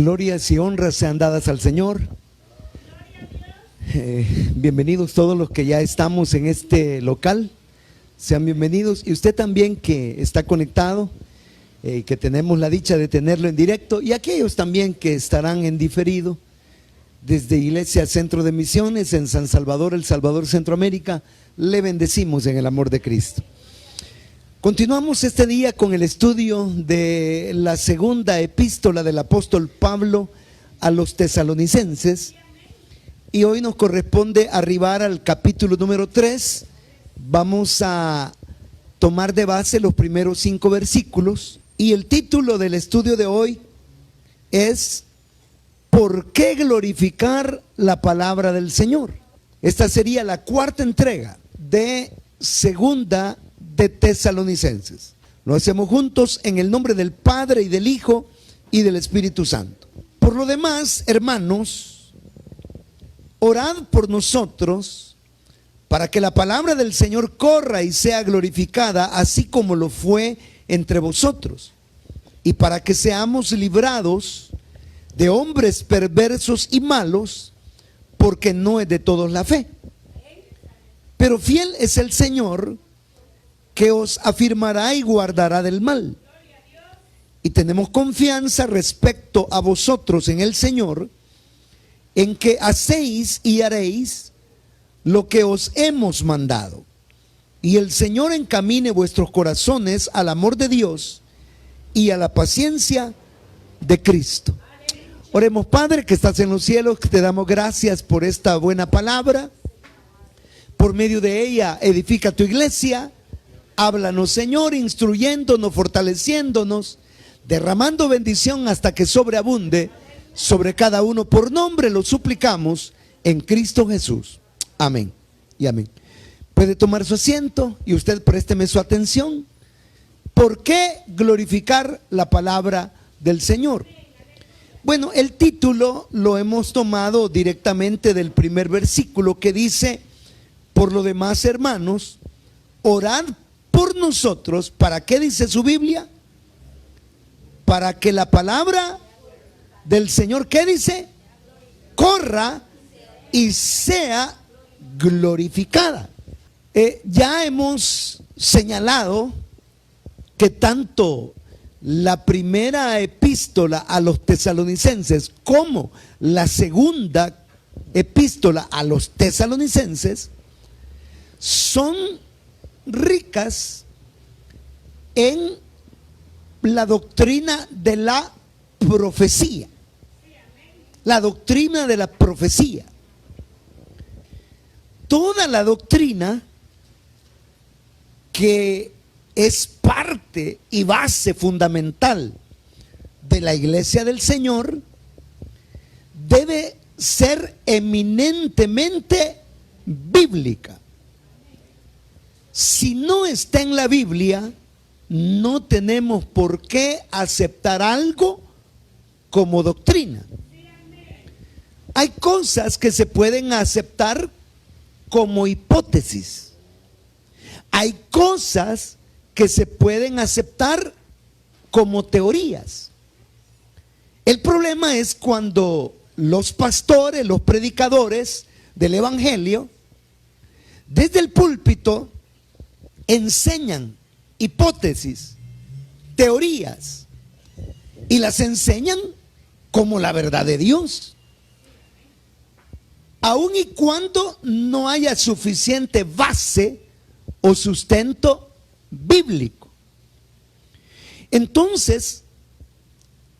Glorias y honras sean dadas al Señor. Bienvenidos todos los que ya estamos en este local. Sean bienvenidos. Y usted también que está conectado, que tenemos la dicha de tenerlo en directo. Y aquellos también que estarán en diferido desde Iglesia Centro de Misiones en San Salvador, El Salvador, Centroamérica. Le bendecimos en el amor de Cristo. Continuamos este día con el estudio de la segunda epístola del apóstol Pablo a los tesalonicenses, y hoy nos corresponde arribar al capítulo número 3. Vamos a tomar de base los primeros 5 versículos, y el título del estudio de hoy es ¿por qué glorificar la palabra del Señor? Esta sería la cuarta entrega de segunda de Tesalonicenses. Lo hacemos juntos en el nombre del Padre y del Hijo y del Espíritu Santo. Por lo demás, hermanos, orad por nosotros para que la palabra del Señor corra y sea glorificada, así como lo fue entre vosotros, y para que seamos librados de hombres perversos y malos, porque no es de todos la fe. Pero fiel es el Señor, que os afirmará y guardará del mal. Y tenemos confianza respecto a vosotros en el Señor, en que hacéis y haréis lo que os hemos mandado. Y el Señor encamine vuestros corazones al amor de Dios y a la paciencia de Cristo. Oremos. Padre que estás en los cielos, te damos gracias por esta buena palabra. Por medio de ella edifica tu iglesia. Háblanos, Señor, instruyéndonos, fortaleciéndonos, derramando bendición hasta que sobreabunde sobre cada uno. Por nombre lo suplicamos en Cristo Jesús. Amén y amén. Puede tomar su asiento y usted présteme su atención. ¿Por qué glorificar la palabra del Señor? Bueno, el título lo hemos tomado directamente del primer versículo, que dice: por lo demás, hermanos, orad por nosotros. ¿Para qué dice su Biblia? Para que la palabra del Señor, ¿qué dice? Corra y sea glorificada. Ya hemos señalado que tanto la primera epístola a los tesalonicenses como la segunda epístola a los tesalonicenses son ricas en la doctrina de la profecía. La doctrina de la profecía. Toda la doctrina que es parte y base fundamental de la iglesia del Señor debe ser eminentemente bíblica. Si no está en la Biblia, no tenemos por qué aceptar algo como doctrina. Hay cosas que se pueden aceptar como hipótesis. Hay cosas que se pueden aceptar como teorías. El problema es cuando los pastores, los predicadores del evangelio, desde el púlpito, enseñan hipótesis, teorías, y las enseñan como la verdad de Dios, aun y cuando no haya suficiente base o sustento bíblico. Entonces,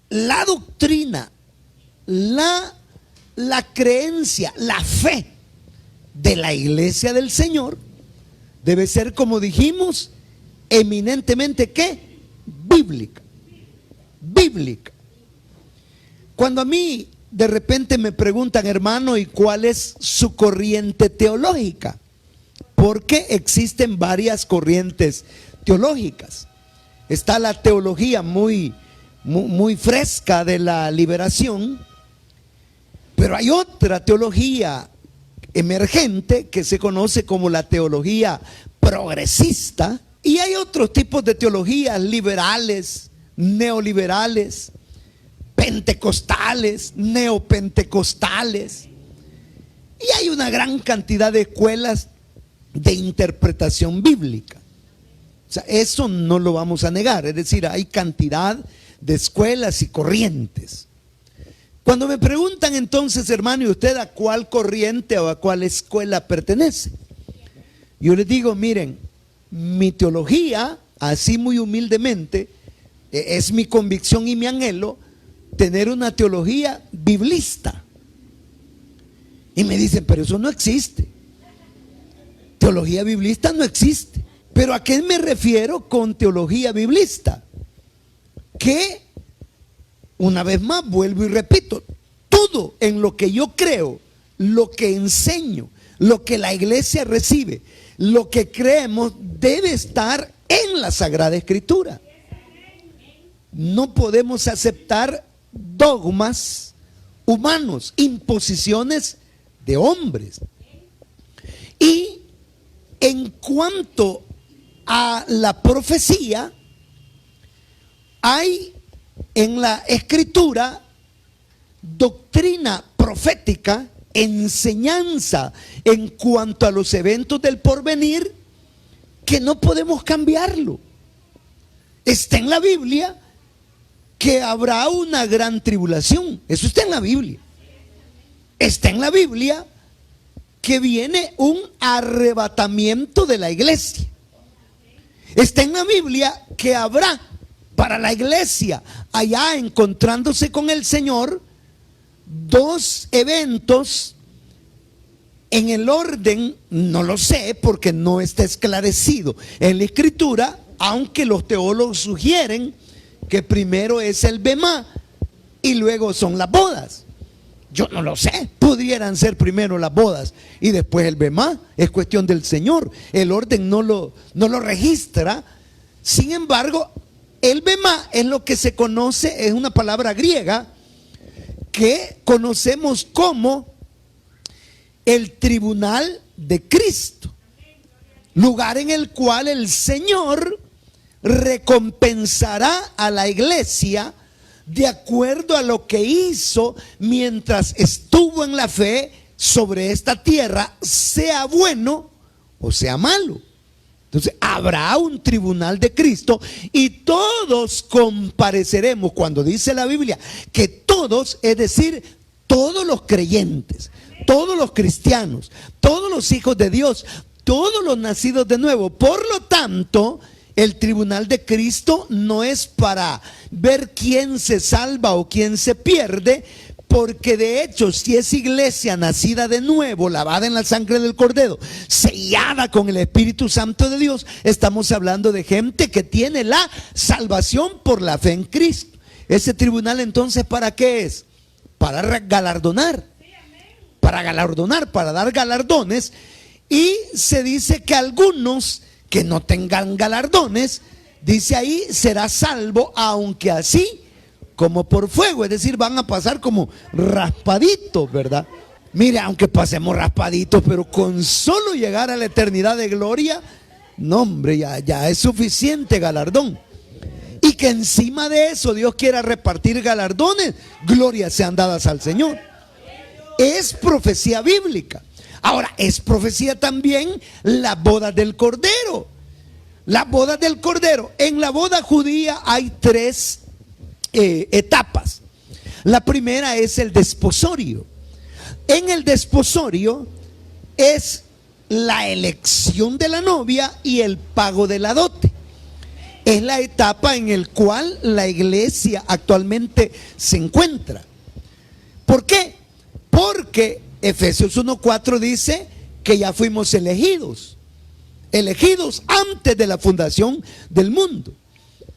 la doctrina, la creencia, la fe de la iglesia del Señor debe ser, como dijimos, eminentemente ¿qué? Bíblica. Bíblica. Cuando a mí de repente me preguntan: hermano, ¿y cuál es su corriente teológica? Porque existen varias corrientes teológicas. Está la teología muy fresca de la liberación, pero hay otra teología emergente que se conoce como la teología progresista, y hay otros tipos de teologías liberales, neoliberales, pentecostales, neopentecostales. Y hay una gran cantidad de escuelas de interpretación bíblica. O sea, eso no lo vamos a negar. Es decir, hay cantidad de escuelas y corrientes. Cuando me preguntan entonces, hermano, ¿y usted a cuál corriente o a cuál escuela pertenece? Yo les digo, miren, mi teología, así muy humildemente, es mi convicción y mi anhelo tener una teología biblista. Y me dicen, pero eso no existe. Teología biblista no existe. ¿Pero a qué me refiero con teología biblista? Que, una vez más, vuelvo y repito, todo en lo que yo creo, lo que enseño, lo que la iglesia recibe, lo que creemos, debe estar en la Sagrada Escritura. No podemos aceptar dogmas humanos, imposiciones de hombres. Y en cuanto a la profecía, hay en la Escritura doctrina profética, enseñanza en cuanto a los eventos del porvenir, que no podemos cambiarlo. Está en la Biblia que habrá una gran tribulación. Eso está en la Biblia. Está en la Biblia que viene un arrebatamiento de la iglesia. Está en la Biblia que habrá para la iglesia allá encontrándose con el Señor dos eventos en el orden, no lo sé porque no está esclarecido en la Escritura, aunque los teólogos sugieren que primero es el bemá y luego son las bodas. Yo no lo sé, pudieran ser primero las bodas y después el bemá, es cuestión del Señor. El orden no lo registra. Sin embargo, el bemá es lo que se conoce, es una palabra griega que conocemos como el tribunal de Cristo, lugar en el cual el Señor recompensará a la iglesia de acuerdo a lo que hizo mientras estuvo en la fe sobre esta tierra, sea bueno o sea malo. Entonces habrá un tribunal de Cristo y todos compareceremos. Cuando dice la Biblia que todos, es decir, todos los creyentes, todos los cristianos, todos los hijos de Dios, todos los nacidos de nuevo. Por lo tanto, el tribunal de Cristo no es para ver quién se salva o quién se pierde, porque de hecho, si es iglesia nacida de nuevo, lavada en la sangre del Cordero, sellada con el Espíritu Santo de Dios, estamos hablando de gente que tiene la salvación por la fe en Cristo. Ese tribunal entonces, ¿para qué es? Para galardonar, para dar galardones. Y se dice que algunos que no tengan galardones, dice ahí, será salvo, aunque así como por fuego, es decir, van a pasar como raspaditos, ¿verdad? Mire, aunque pasemos raspaditos, pero con solo llegar a la eternidad de gloria, no hombre, ya es suficiente galardón. Y que encima de eso Dios quiera repartir galardones, glorias sean dadas al Señor. Es profecía bíblica. Ahora, es profecía también la boda del Cordero. La boda del Cordero. En la boda judía hay tres etapas. La primera es el desposorio. En el desposorio es la elección de la novia y el pago de la dote. Es la etapa en la cual la iglesia actualmente se encuentra. ¿Por qué? Porque Efesios 1:4 dice que ya fuimos elegidos antes de la fundación del mundo.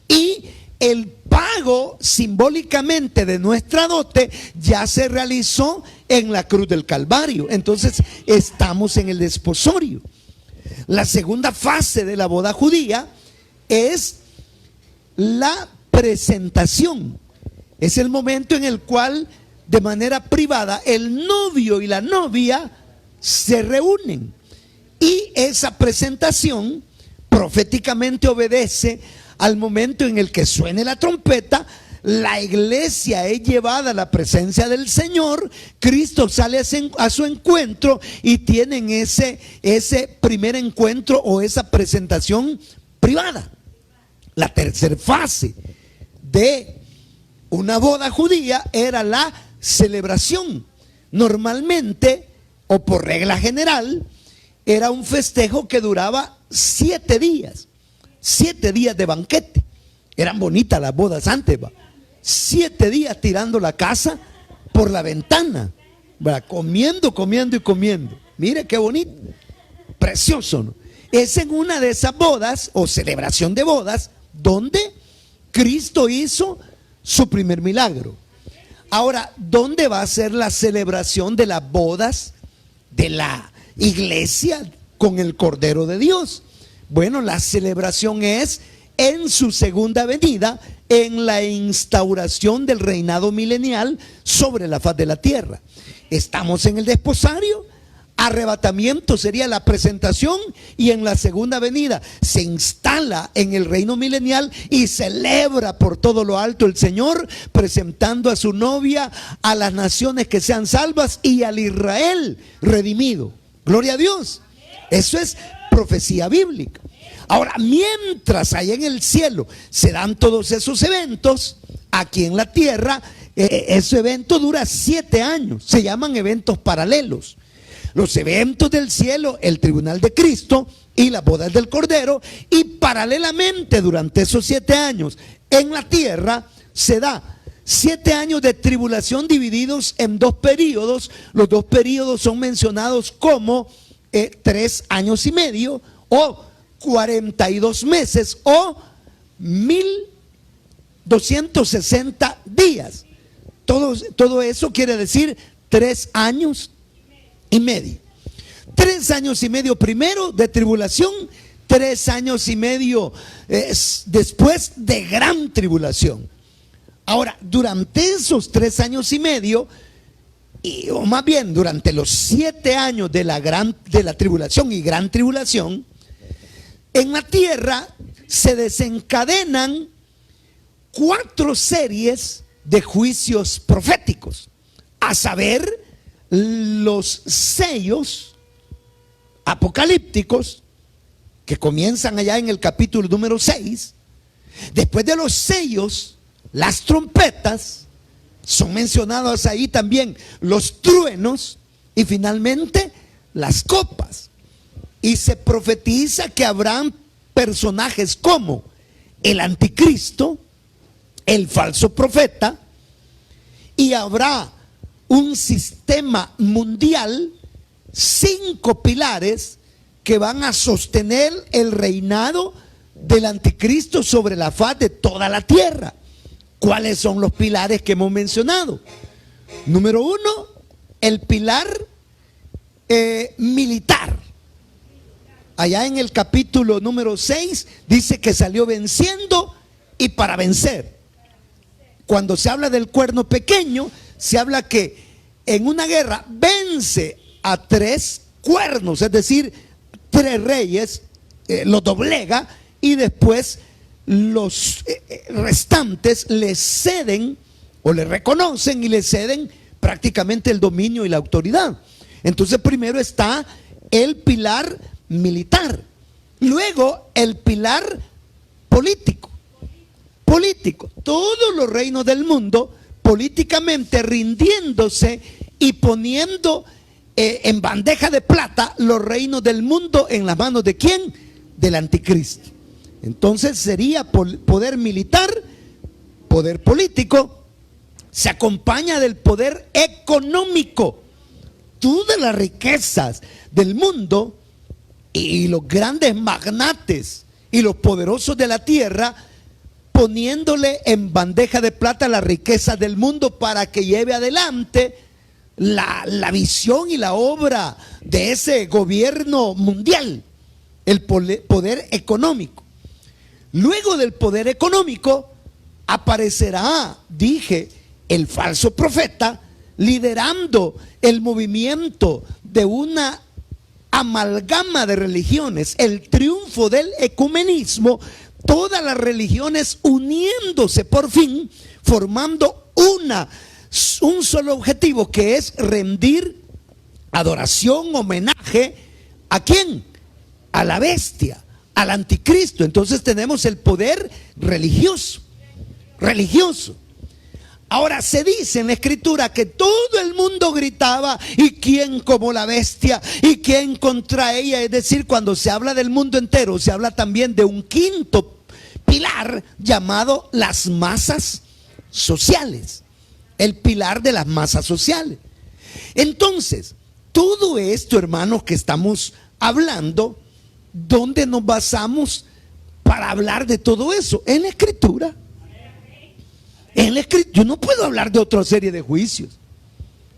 Y el pago simbólicamente de nuestra dote ya se realizó en la cruz del Calvario. Entonces estamos en el desposorio. La segunda fase de la boda judía es la presentación. Es el momento en el cual de manera privada el novio y la novia se reúnen. Y esa presentación proféticamente obedece al momento en el que suene la trompeta, la iglesia es llevada a la presencia del Señor, Cristo sale a su encuentro y tienen ese primer encuentro o esa presentación privada. La tercera fase de una boda judía era la celebración. Normalmente, o por regla general, era un festejo que duraba 7 días. 7 días de banquete. Eran bonitas las bodas antes, ¿va? 7 días tirando la casa por la ventana, ¿va? Comiendo y comiendo. Mire qué bonito, precioso, ¿no? Es en una de esas bodas o celebración de bodas donde Cristo hizo su primer milagro. Ahora, ¿dónde va a ser la celebración de las bodas de la iglesia con el Cordero de Dios? Bueno, la celebración es en su segunda venida, en la instauración del reinado milenial sobre la faz de la tierra. Estamos en el desposario, arrebatamiento sería la presentación, y en la segunda venida se instala en el reino milenial y celebra por todo lo alto el Señor, presentando a su novia a las naciones que sean salvas y al Israel redimido. Gloria a Dios. Eso es profecía bíblica. Ahora, mientras allá en el cielo se dan todos esos eventos, aquí en la tierra, ese evento dura 7 años. Se llaman eventos paralelos. Los eventos del cielo, el tribunal de Cristo y las bodas del Cordero, y paralelamente durante esos 7 años en la tierra se da 7 años de tribulación divididos en 2 periodos. Los 2 periodos son mencionados como 3 años y medio o 42 meses o 1260 días. Todo eso quiere decir 3 años y medio. 3 años y medio primero de tribulación, 3 años y medio después de gran tribulación. Ahora, durante esos 3 años y medio, o más bien durante los 7 años de la tribulación y gran tribulación, en la tierra se desencadenan 4 series de juicios proféticos, a saber, los sellos apocalípticos que comienzan allá en el capítulo número 6. Después de los sellos, las trompetas, son mencionados ahí también los truenos, y finalmente las copas. Y se profetiza que habrán personajes como el anticristo, el falso profeta, y habrá un sistema mundial, 5 pilares que van a sostener el reinado del anticristo sobre la faz de toda la tierra. ¿Cuáles son los pilares que hemos mencionado? Número 1, el pilar militar. Allá en el capítulo número 6 dice que salió venciendo y para vencer. Cuando se habla del cuerno pequeño, se habla que en una guerra vence a 3 cuernos, es decir, 3 reyes, los doblega, y después los restantes le ceden o le reconocen y le ceden prácticamente el dominio y la autoridad. Entonces primero está el pilar militar, luego el pilar político. Todos los reinos del mundo políticamente rindiéndose y poniendo en bandeja de plata los reinos del mundo en las manos ¿de quién? Del anticristo. Entonces sería poder militar, poder político, se acompaña del poder económico. Todas las riquezas del mundo y los grandes magnates y los poderosos de la tierra poniéndole en bandeja de plata la riqueza del mundo para que lleve adelante la visión y la obra de ese gobierno mundial, el poder económico. Luego del poder económico aparecerá, dije, el falso profeta liderando el movimiento de una amalgama de religiones, el triunfo del ecumenismo, todas las religiones uniéndose por fin, formando un solo objetivo, que es rendir adoración, homenaje. ¿A quién? A la bestia, al anticristo. Entonces tenemos el poder religioso. Ahora se dice en la escritura que todo el mundo gritaba: ¿y quién como la bestia? ¿Y quién contra ella? Es decir, cuando se habla del mundo entero, se habla también de un quinto pilar llamado las masas sociales. El pilar de las masas sociales. Entonces, todo esto, hermanos, que estamos hablando, ¿dónde nos basamos para hablar de todo eso? En la escritura. Yo no puedo hablar de otra serie de juicios.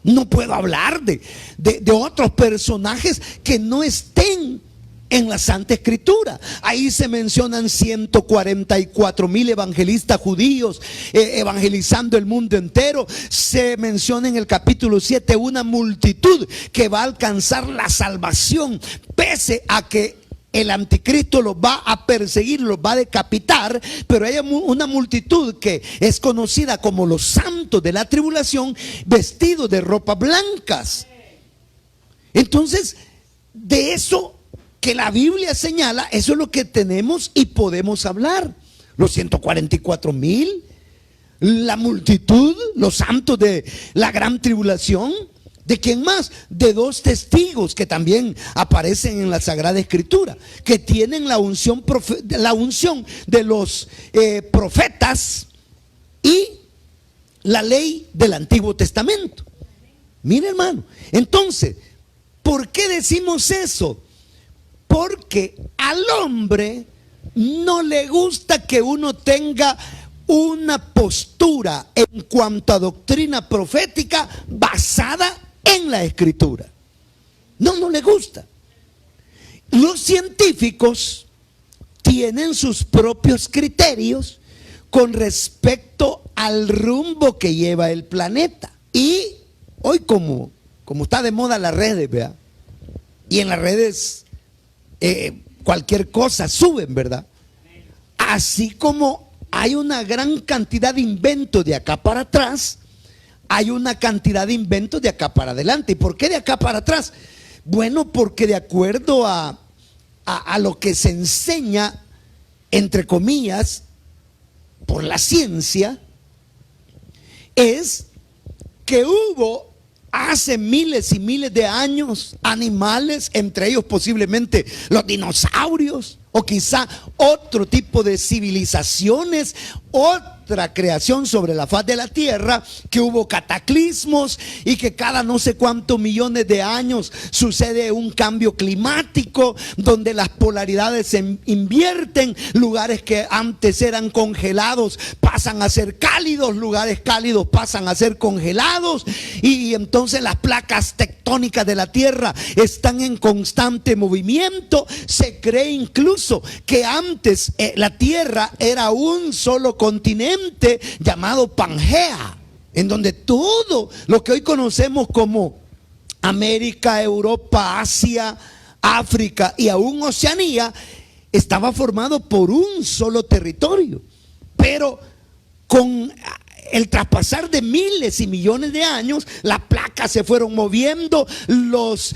No puedo hablar de otros personajes que no estén en la Santa Escritura. Ahí se mencionan 144,000 evangelistas judíos evangelizando el mundo entero. Se menciona en el capítulo 7 una multitud que va a alcanzar la salvación, pese a que el anticristo los va a perseguir, los va a decapitar. Pero hay una multitud que es conocida como los santos de la tribulación, vestidos de ropas blancas. Entonces, de eso que la Biblia señala, eso es lo que tenemos y podemos hablar. Los 144,000, la multitud, los santos de la gran tribulación. ¿De quién más? De dos testigos que también aparecen en la Sagrada Escritura, que tienen la unción de los profetas y la ley del Antiguo Testamento. Mire, hermano, entonces, ¿por qué decimos eso? Porque al hombre no le gusta que uno tenga una postura en cuanto a doctrina profética basada en la Escritura. No le gusta. Los científicos tienen sus propios criterios con respecto al rumbo que lleva el planeta. Y hoy como está de moda las redes, ¿verdad? Y en las redes cualquier cosa suben, ¿verdad? Así como hay una gran cantidad de inventos de acá para atrás, hay una cantidad de inventos de acá para adelante. ¿Y por qué de acá para atrás? Bueno, porque de acuerdo a lo que se enseña, entre comillas, por la ciencia, es que hubo hace miles y miles de años animales, entre ellos posiblemente los dinosaurios, o quizá otro tipo de civilizaciones, otra creación sobre la faz de la tierra, que hubo cataclismos y que cada no sé cuántos millones de años sucede un cambio climático donde las polaridades se invierten. Lugares que antes eran congelados pasan a ser cálidos, lugares cálidos pasan a ser congelados, y entonces las placas tectónicas de la tierra están en constante movimiento. Se cree incluso que antes la tierra era un solo continente llamado Pangea, en donde todo lo que hoy conocemos como América, Europa, Asia, África y aún Oceanía estaba formado por un solo territorio. Pero con el traspasar de miles y millones de años, las placas se fueron moviendo, los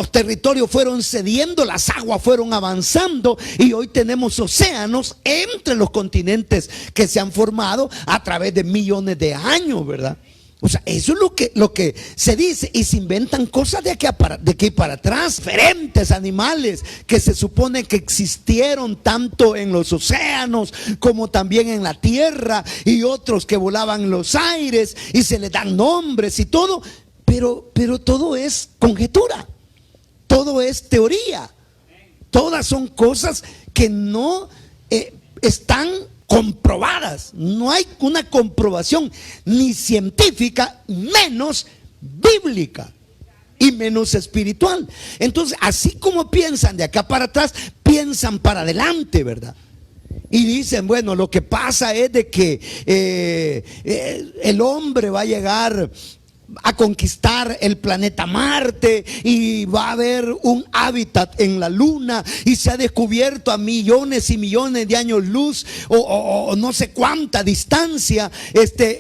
territorios fueron cediendo, las aguas fueron avanzando, y hoy tenemos océanos entre los continentes que se han formado a través de millones de años, ¿verdad? O sea, eso es lo que se dice, y se inventan cosas de aquí para atrás. Diferentes animales que se supone que existieron tanto en los océanos como también en la tierra, y otros que volaban en los aires y se les dan nombres y todo, pero todo es conjetura, todo es teoría, todas son cosas que no están comprobadas. No hay una comprobación ni científica, menos bíblica y menos espiritual. Entonces, así como piensan de acá para atrás, piensan para adelante, ¿verdad? Y dicen, bueno, lo que pasa es de que el hombre va a llegar a conquistar el planeta Marte y va a haber un hábitat en la Luna, y se ha descubierto a millones y millones de años luz o no sé cuánta distancia,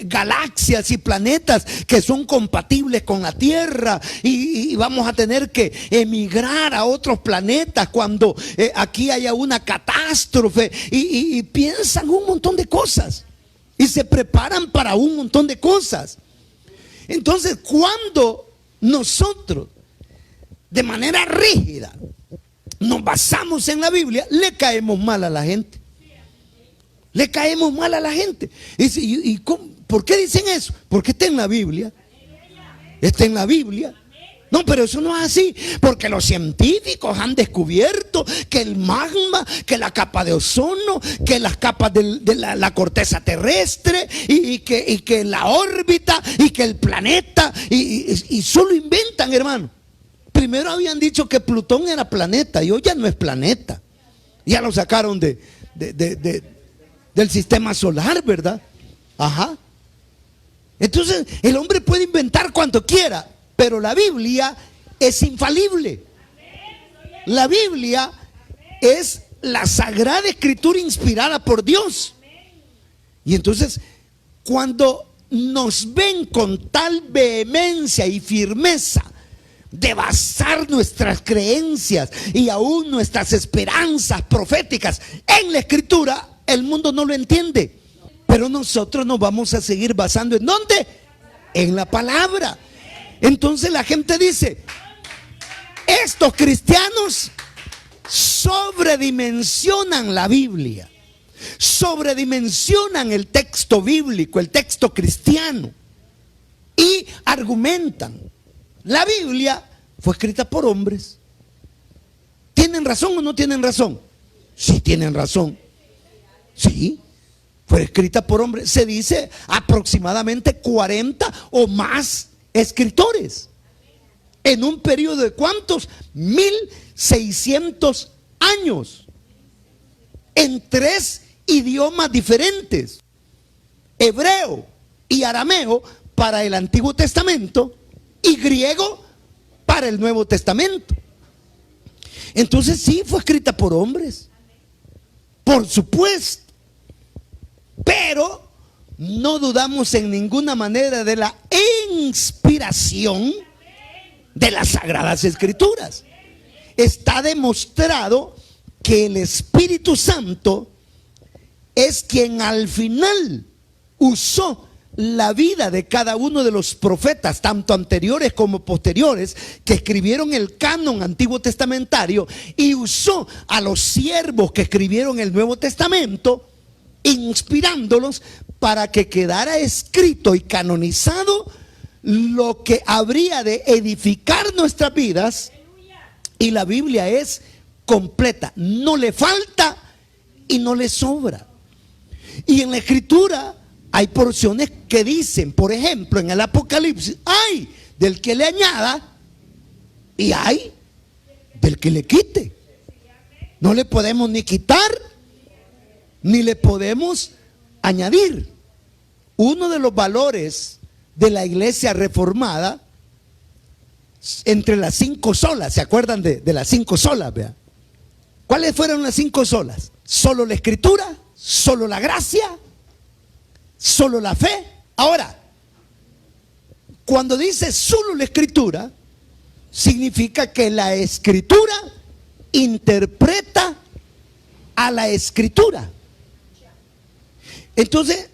galaxias y planetas que son compatibles con la Tierra, y vamos a tener que emigrar a otros planetas cuando aquí haya una catástrofe, y piensan un montón de cosas y se preparan para un montón de cosas. Entonces, cuando nosotros de manera rígida nos basamos en la Biblia, le caemos mal a la gente. Le caemos mal a la gente. ¿Y por qué dicen eso? Porque está en la Biblia. Está en la Biblia. No, pero eso no es así, porque los científicos han descubierto que el magma, que la capa de ozono, que las capas de la corteza terrestre, y que la órbita, y que el planeta, y solo inventan, hermano. Primero habían dicho que Plutón era planeta, y hoy ya no es planeta. Ya lo sacaron del sistema solar, ¿verdad? Ajá. Entonces el hombre puede inventar cuanto quiera, pero la Biblia es infalible. La Biblia es la sagrada escritura inspirada por Dios. Y entonces, cuando nos ven con tal vehemencia y firmeza de basar nuestras creencias y aún nuestras esperanzas proféticas en la escritura, el mundo no lo entiende. Pero nosotros nos vamos a seguir basando ¿en dónde? En la palabra. Entonces la gente dice, estos cristianos sobredimensionan la Biblia, sobredimensionan el texto bíblico, el texto cristiano, y argumentan, la Biblia fue escrita por hombres. ¿Tienen razón o no tienen razón? Sí, tienen razón. Sí, fue escrita por hombres. Se dice aproximadamente 40 o más escritores en un periodo de ¿cuántos? 1600 años, en 3 idiomas diferentes: hebreo y arameo para el Antiguo Testamento y griego para el Nuevo Testamento. Entonces sí, fue escrita por hombres, por supuesto, pero no dudamos en ninguna manera de la inspiración de las Sagradas Escrituras. Está demostrado que el Espíritu Santo es quien al final usó la vida de cada uno de los profetas, tanto anteriores como posteriores, que escribieron el canon antiguo testamentario, y usó a los siervos que escribieron el Nuevo Testamento, inspirándolos para que quedara escrito y canonizado lo que habría de edificar nuestras vidas. Y la Biblia es completa, no le falta y no le sobra. Y en la Escritura hay porciones que dicen, por ejemplo, en el Apocalipsis, hay del que le añada y hay del que le quite. No le podemos ni quitar ni le podemos añadir. Uno de los valores de la iglesia reformada, entre las 5 solas, ¿se acuerdan de las 5 solas? Vea. ¿Cuáles fueron las 5 solas? Solo la escritura, solo la gracia, solo la fe. Ahora, cuando dice solo la escritura, significa que la escritura interpreta a la escritura. Entonces,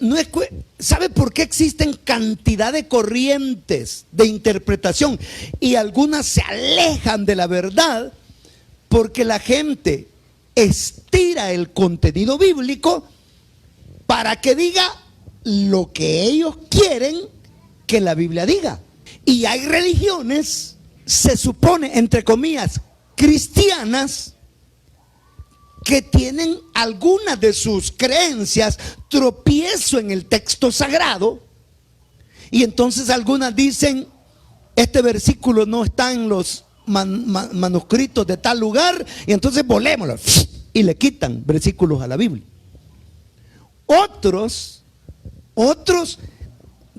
¿sabe por qué existen cantidad de corrientes de interpretación? Y algunas se alejan de la verdad porque la gente estira el contenido bíblico para que diga lo que ellos quieren que la Biblia diga. Y hay religiones, se supone, entre comillas, cristianas, que tienen algunas de sus creencias tropiezo en el texto sagrado, y entonces algunas dicen, este versículo no está en los manuscritos de tal lugar, y entonces volémoslo y le quitan versículos a la Biblia. Otros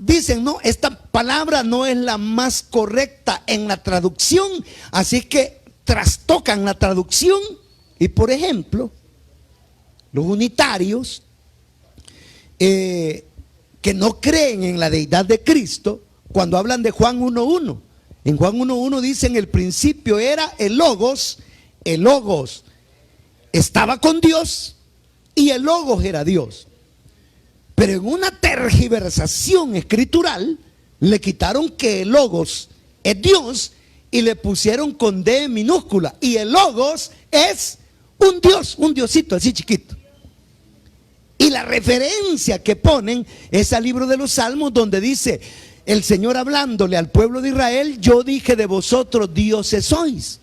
dicen, no, esta palabra no es la más correcta en la traducción, así que trastocan la traducción. Y por ejemplo, los unitarios que no creen en la deidad de Cristo, cuando hablan de Juan 1:1, en Juan 1:1 dicen: el principio era el Logos estaba con Dios y el Logos era Dios. Pero en una tergiversación escritural le quitaron que el Logos es Dios y le pusieron con D minúscula, y el Logos es un Dios, un diosito así chiquito. Y la referencia que ponen es al libro de los Salmos, donde dice el Señor hablándole al pueblo de Israel: yo dije de vosotros dioses sois.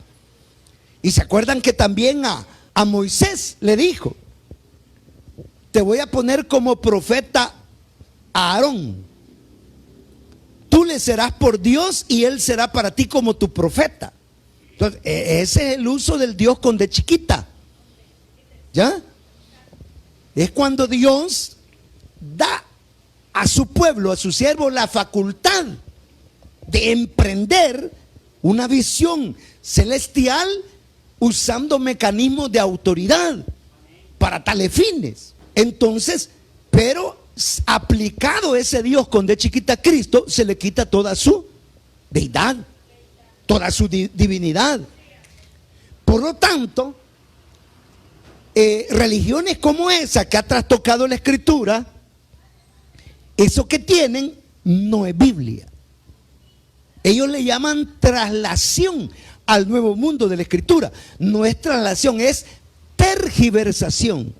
Y se acuerdan que también a Moisés le dijo: te voy a poner como profeta a Aarón, tú le serás por Dios y él será para ti como tu profeta. Entonces, ese es el uso del Dios con D chiquita. ¿Ya? Es cuando Dios da a su pueblo, a su siervo, la facultad de emprender una visión celestial usando mecanismos de autoridad para tales fines. Entonces, pero aplicado ese Dios con D chiquita Cristo, se le quita toda su deidad, toda su divinidad. Por lo tanto, religiones como esa que ha trastocado la escritura, eso que tienen no es Biblia. Ellos le llaman traslación al nuevo mundo de la escritura. No es traslación, es tergiversación.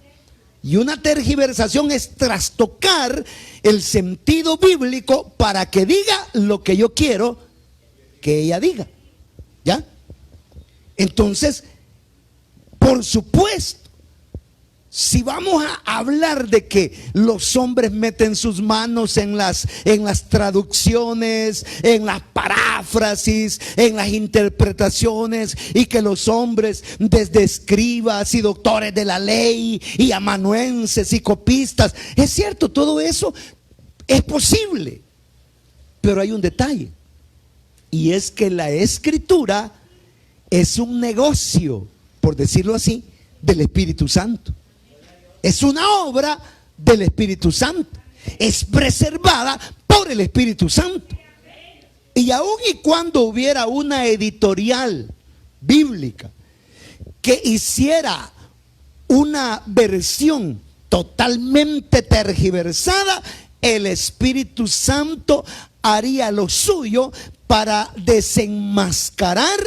Y una tergiversación es trastocar el sentido bíblico para que diga lo que yo quiero que ella diga. ¿Ya? Entonces, por supuesto, si vamos a hablar de que los hombres meten sus manos en las traducciones, en las paráfrasis, en las interpretaciones, y que los hombres, desde escribas y doctores de la ley y amanuenses y copistas, es cierto, todo eso es posible, pero hay un detalle, y es que la escritura es un negocio, por decirlo así, del Espíritu Santo. Es una obra del Espíritu Santo. Es preservada por el Espíritu Santo. Y aun y cuando hubiera una editorial bíblica que hiciera una versión totalmente tergiversada, el Espíritu Santo haría lo suyo para desenmascarar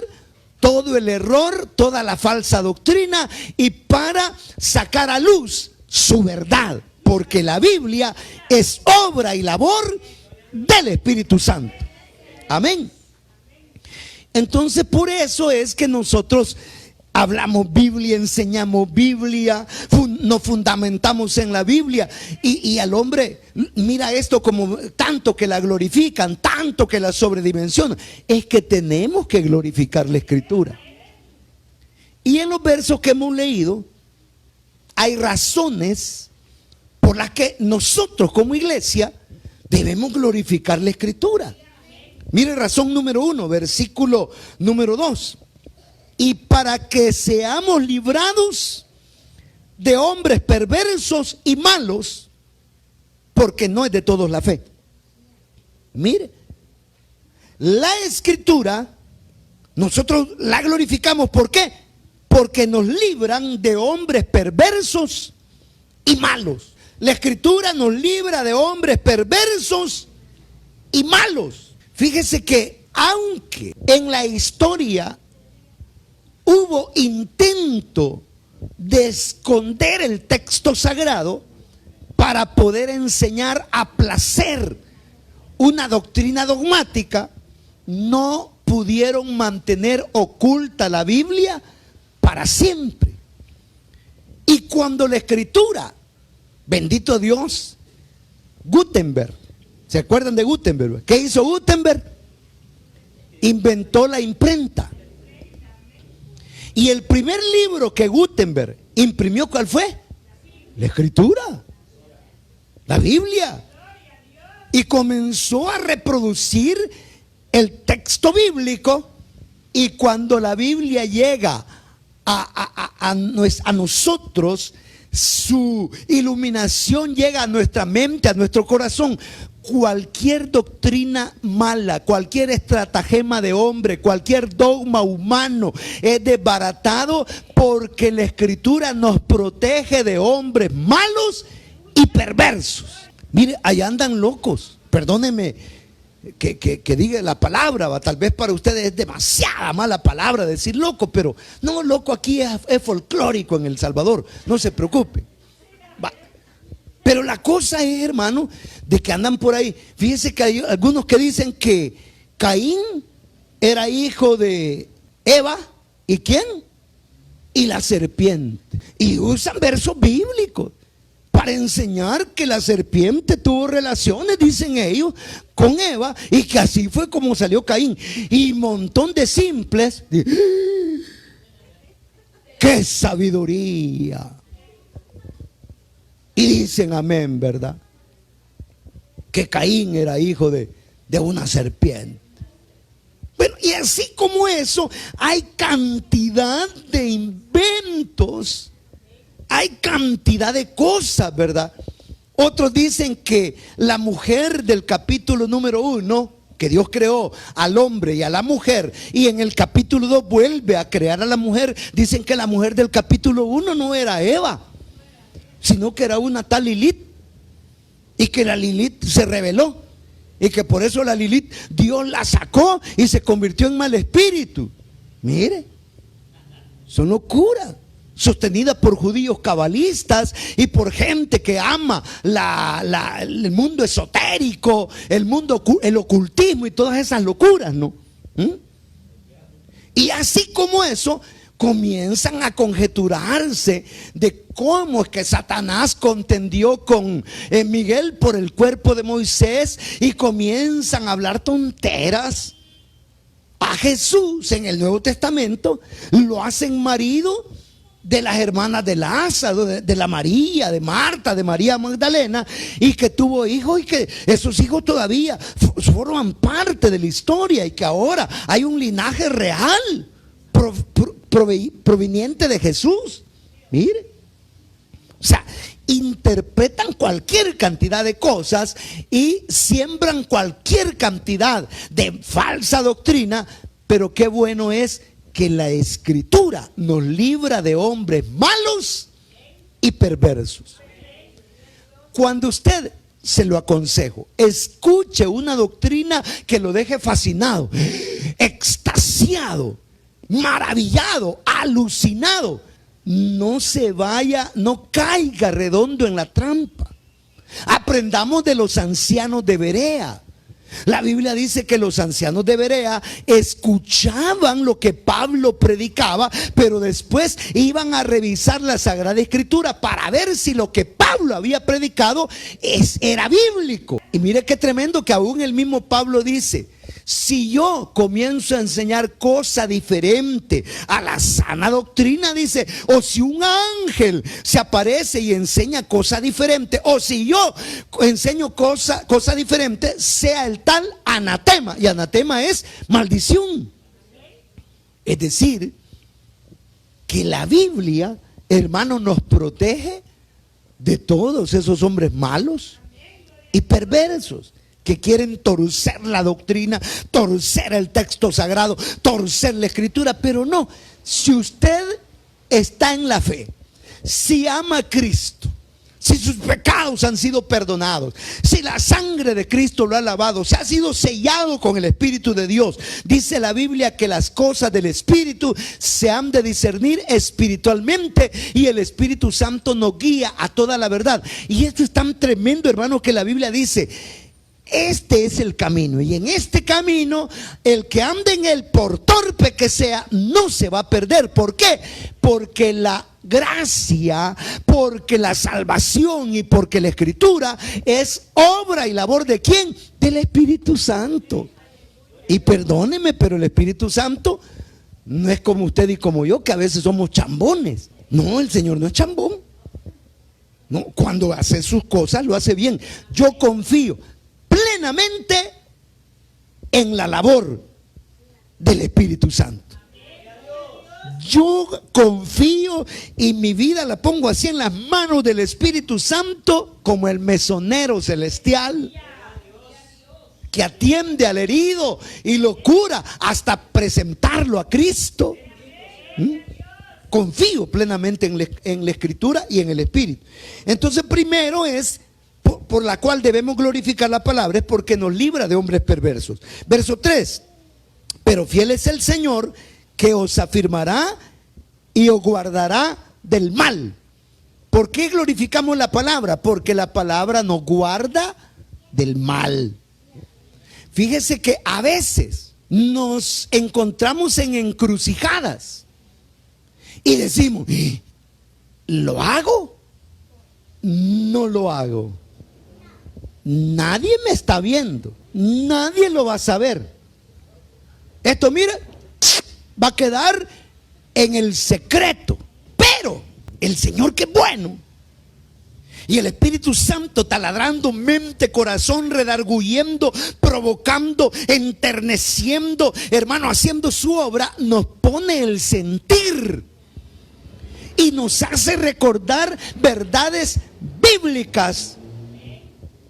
todo el error, toda la falsa doctrina, y para sacar a luz su verdad, porque la Biblia es obra y labor del Espíritu Santo. Amén. Entonces, por eso es que nosotros hablamos Biblia, enseñamos Biblia, nos fundamentamos en la Biblia, y al hombre mira esto como tanto que la glorifican, tanto que la sobredimensionan. Es que tenemos que glorificar la Escritura. Y en los versos que hemos leído hay razones por las que nosotros como iglesia debemos glorificar la Escritura. Mire, razón número 1, versículo número 2. Y para que seamos librados de hombres perversos y malos, porque no es de todos la fe. Mire, la Escritura nosotros la glorificamos. ¿Por qué? Porque nos libran de hombres perversos y malos. La Escritura nos libra de hombres perversos y malos. Fíjese que aunque en la historia hubo intento de esconder el texto sagrado para poder enseñar a placer una doctrina dogmática, no pudieron mantener oculta la Biblia para siempre. Y cuando la Escritura, bendito Dios, Gutenberg, ¿se acuerdan de Gutenberg? ¿Qué hizo Gutenberg? Inventó la imprenta. Y el primer libro que Gutenberg imprimió, ¿cuál fue? La Escritura, la Biblia. y comenzó a reproducir el texto bíblico. Y cuando la Biblia llega a nosotros, su iluminación llega a nuestra mente, a nuestro corazón. Cualquier doctrina mala, cualquier estratagema de hombre, cualquier dogma humano es desbaratado, porque la Escritura nos protege de hombres malos y perversos. Mire, allá andan locos. Perdóneme que diga la palabra, ¿va? Tal vez para ustedes es demasiada mala palabra decir loco, pero no, loco aquí es folclórico en El Salvador, no se preocupe. Va. Pero la cosa es, hermano, de que andan por ahí. Fíjense que hay algunos que dicen que Caín era hijo de Eva. ¿Y quién? Y la serpiente. Y usan versos bíblicos para enseñar que la serpiente tuvo relaciones, dicen ellos, con Eva, y que así fue como salió Caín. Y un montón de simples. ¡Qué sabiduría! Y dicen amén, ¿verdad? Que Caín era hijo de una serpiente. Bueno, y así como eso, hay cantidad de inventos. Hay cantidad de cosas, ¿verdad? Otros dicen que la mujer del capítulo número 1, que Dios creó al hombre y a la mujer, y en el capítulo 2 vuelve a crear a la mujer. Dicen que la mujer del capítulo 1 no era Eva, sino que era una tal Lilith, y que la Lilith se rebeló, y que por eso la Lilith Dios la sacó y se convirtió en mal espíritu. Mire, son locuras sostenida por judíos cabalistas y por gente que ama el mundo esotérico, el ocultismo y todas esas locuras, ¿no? Y así como eso, comienzan a conjeturarse de cómo es que Satanás contendió con Miguel por el cuerpo de Moisés, y comienzan a hablar tonteras. A Jesús en el Nuevo Testamento lo hacen marido de las hermanas de Lázaro, de la María, de Marta, de María Magdalena, y que tuvo hijos, y que esos hijos todavía forman parte de la historia, y que ahora hay un linaje real proveniente de Jesús. Mire, o sea, interpretan cualquier cantidad de cosas y siembran cualquier cantidad de falsa doctrina. Pero qué bueno es que la Escritura nos libra de hombres malos y perversos. Cuando usted, se lo aconsejo, escuche una doctrina que lo deje fascinado, extasiado, maravillado, alucinado, no se vaya, no caiga redondo en la trampa. Aprendamos de los ancianos de Berea. La Biblia dice que los ancianos de Berea escuchaban lo que Pablo predicaba, pero después iban a revisar la Sagrada Escritura para ver si lo que Pablo había predicado era bíblico. Y mire qué tremendo que aún el mismo Pablo dice: si yo comienzo a enseñar cosa diferente a la sana doctrina, dice, o si un ángel se aparece y enseña cosa diferente, o si yo enseño cosa diferente, sea el tal anatema. Y anatema es maldición. Es decir, que la Biblia, hermano, nos protege de todos esos hombres malos y perversos que quieren torcer la doctrina, torcer el texto sagrado, torcer la Escritura. Pero no, si usted está en la fe, si ama a Cristo, si sus pecados han sido perdonados, si la sangre de Cristo lo ha lavado, si ha sido sellado con el Espíritu de Dios, dice la Biblia que las cosas del Espíritu se han de discernir espiritualmente, y el Espíritu Santo nos guía a toda la verdad. Y esto es tan tremendo, hermano, que la Biblia dice: este es el camino, y en este camino el que ande en él, por torpe que sea, no se va a perder. ¿Por qué? Porque la gracia, porque la salvación y porque la Escritura es obra y labor ¿de quién? Del Espíritu Santo. Y perdóneme, pero el Espíritu Santo no es como usted y como yo, que a veces somos chambones. No, el Señor no es chambón. No, cuando hace sus cosas lo hace bien. Yo confío plenamente en la labor del Espíritu Santo. Yo confío y mi vida la pongo así en las manos del Espíritu Santo, como el mesonero celestial que atiende al herido y lo cura hasta presentarlo a Cristo. Confío plenamente en la Escritura y en el Espíritu. Entonces, primero es por la cual debemos glorificar la palabra, es porque nos libra de hombres perversos. Verso 3: pero fiel es el Señor, que os afirmará y os guardará del mal. ¿Por qué glorificamos la palabra? Porque la palabra nos guarda del mal. Fíjese que a veces nos encontramos en encrucijadas y decimos, ¿lo hago? No lo hago. Nadie me está viendo, nadie lo va a saber. Esto, mira, va a quedar en el secreto. Pero el Señor, que es bueno, y el Espíritu Santo taladrando mente, corazón, redarguyendo, provocando, enterneciendo, hermano, haciendo su obra, nos pone el sentir y nos hace recordar verdades bíblicas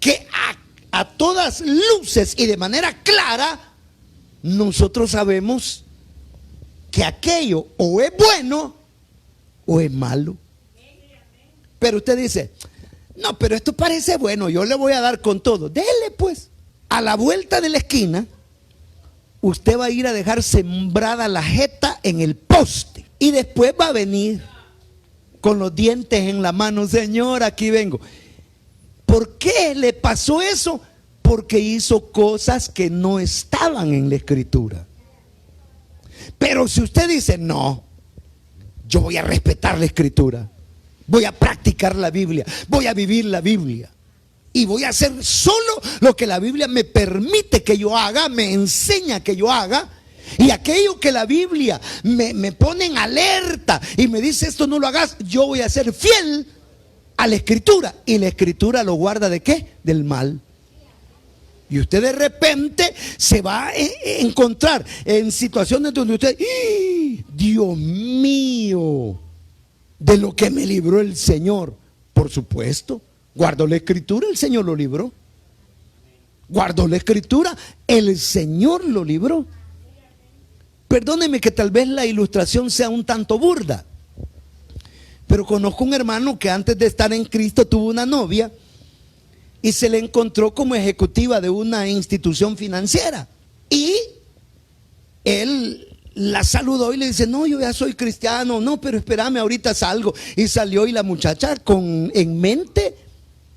que a todas luces y de manera clara nosotros sabemos que aquello o es bueno o es malo. Pero usted dice, no, pero esto parece bueno, yo le voy a dar con todo. Dele pues. A la vuelta de la esquina, usted va a ir a dejar sembrada la jeta en el poste. Y después va a venir con los dientes en la mano. Señor, aquí vengo. ¿Por qué le pasó eso? Porque hizo cosas que no estaban en la Escritura. Pero si usted dice, no, yo voy a respetar la Escritura, voy a practicar la Biblia, voy a vivir la Biblia y voy a hacer solo lo que la Biblia me permite que yo haga, me enseña que yo haga, y aquello que la Biblia me pone en alerta y me dice esto no lo hagas, yo voy a ser fiel a la Escritura. Y la Escritura lo guarda ¿de qué? Del mal. Y usted de repente se va a encontrar en situaciones donde usted, Dios mío, de lo que me libró el Señor. Por supuesto, guardó la Escritura, el Señor lo libró. Guardó la Escritura, el Señor lo libró. Perdóneme que tal vez la ilustración sea un tanto burda, pero conozco un hermano que antes de estar en Cristo tuvo una novia y se le encontró como ejecutiva de una institución financiera. Y él la saludó y le dice, no, yo ya soy cristiano. No, pero espérame, ahorita salgo. Y salió, y la muchacha en mente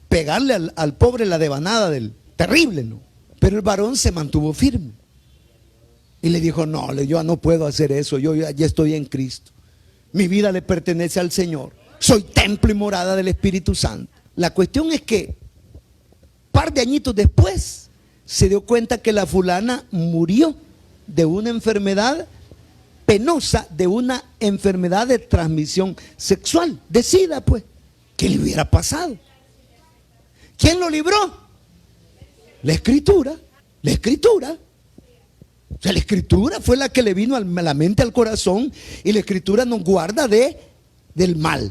pegarle al pobre la devanada del terrible, ¿no? Pero el varón se mantuvo firme y le dijo, no, yo no puedo hacer eso, yo ya estoy en Cristo, mi vida le pertenece al Señor, soy templo y morada del Espíritu Santo. La cuestión es que par de añitos después se dio cuenta que la fulana murió de una enfermedad penosa, de una enfermedad de transmisión sexual, de SIDA, pues. ¿Qué le hubiera pasado? ¿Quién lo libró? La Escritura. La Escritura. O sea, la Escritura fue la que le vino a la mente, al corazón, y la Escritura nos guarda del mal.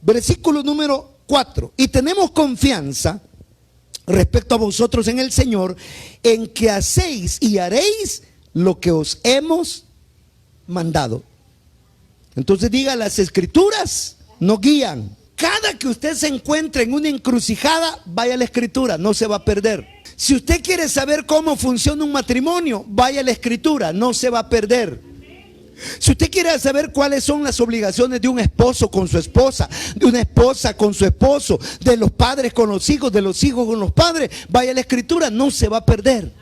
Versículo número 4. Y tenemos confianza respecto a vosotros en el Señor, en que hacéis y haréis lo que os hemos mandado. Entonces diga, las Escrituras nos guían. Cada que usted se encuentre en una encrucijada, vaya a la Escritura, no se va a perder. Si usted quiere saber cómo funciona un matrimonio, vaya a la Escritura, no se va a perder. Si usted quiere saber cuáles son las obligaciones de un esposo con su esposa, de una esposa con su esposo, de los padres con los hijos, de los hijos con los padres, vaya a la Escritura, no se va a perder.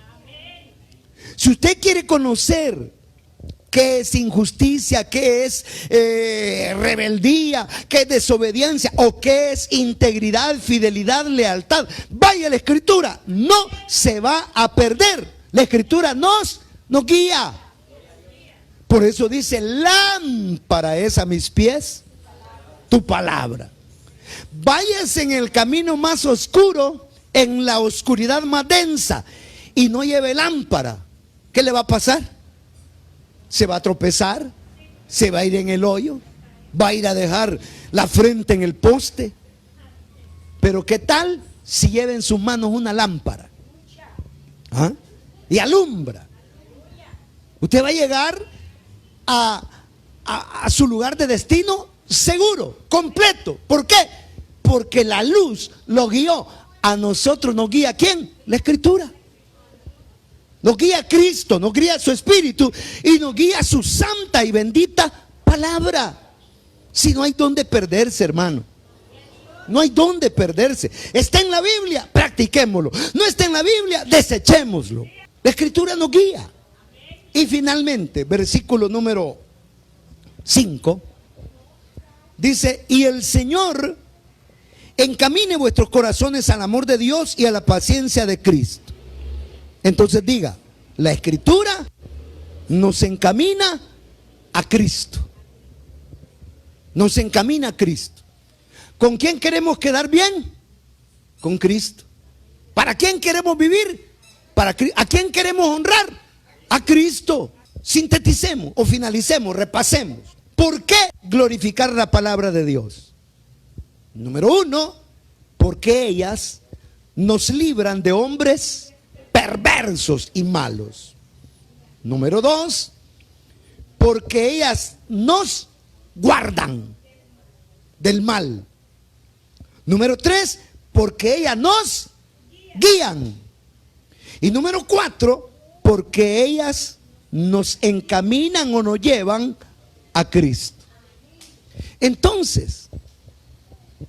Si usted quiere conocer qué es injusticia, qué es rebeldía, qué es desobediencia, o qué es integridad, fidelidad, lealtad, vaya a la Escritura, no se va a perder. La Escritura nos guía. Por eso dice, lámpara es a mis pies tu palabra. Váyase en el camino más oscuro en la oscuridad más densa y no lleve lámpara, ¿qué le va a pasar? Se va a tropezar, se va a ir en el hoyo, va a ir a dejar la frente en el poste. Pero ¿qué tal si lleva en sus manos una lámpara? ¿Ah? Y alumbra. Usted va a llegar a su lugar de destino seguro, completo. ¿Por qué? Porque la luz lo guió. A nosotros nos guía ¿quién? La Escritura. Nos guía Cristo, nos guía su Espíritu y nos guía su santa y bendita palabra. Si no hay dónde perderse, hermano. No hay dónde perderse. Está en la Biblia, practiquémoslo. No está en la Biblia, desechémoslo. La Escritura nos guía. Y finalmente, versículo número 5, dice: y el Señor encamine vuestros corazones al amor de Dios y a la paciencia de Cristo. Entonces diga, la Escritura nos encamina a Cristo. Nos encamina a Cristo. ¿Con quién queremos quedar bien? Con Cristo. ¿Para quién queremos vivir? ¿A quién queremos honrar? A Cristo. Sinteticemos o finalicemos, repasemos. ¿Por qué glorificar la palabra de Dios? Número 1, porque ellas nos libran de hombres perversos y malos. Número 2, porque ellas nos guardan del mal. Número 3, porque ellas nos guían. Y número 4, porque ellas nos encaminan o nos llevan a Cristo. Entonces,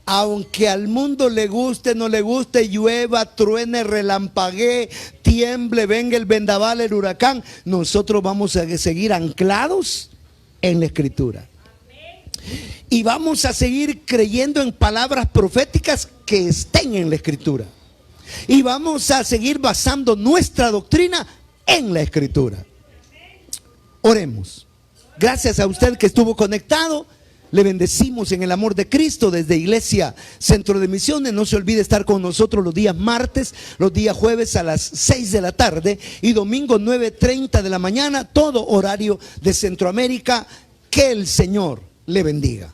aunque al mundo le guste, no le guste, llueva, truene, relampaguee, tiemble, venga el vendaval, el huracán, nosotros vamos a seguir anclados en la Escritura. Y vamos a seguir creyendo en palabras proféticas que estén en la Escritura. Y vamos a seguir basando nuestra doctrina en la Escritura. Oremos. Gracias a usted que estuvo conectado. Le bendecimos en el amor de Cristo desde Iglesia Centro de Misiones. No se olvide estar con nosotros los días martes, los días jueves a las 6 de la tarde y domingo 9:30 de la mañana, todo horario de Centroamérica. Que el Señor le bendiga.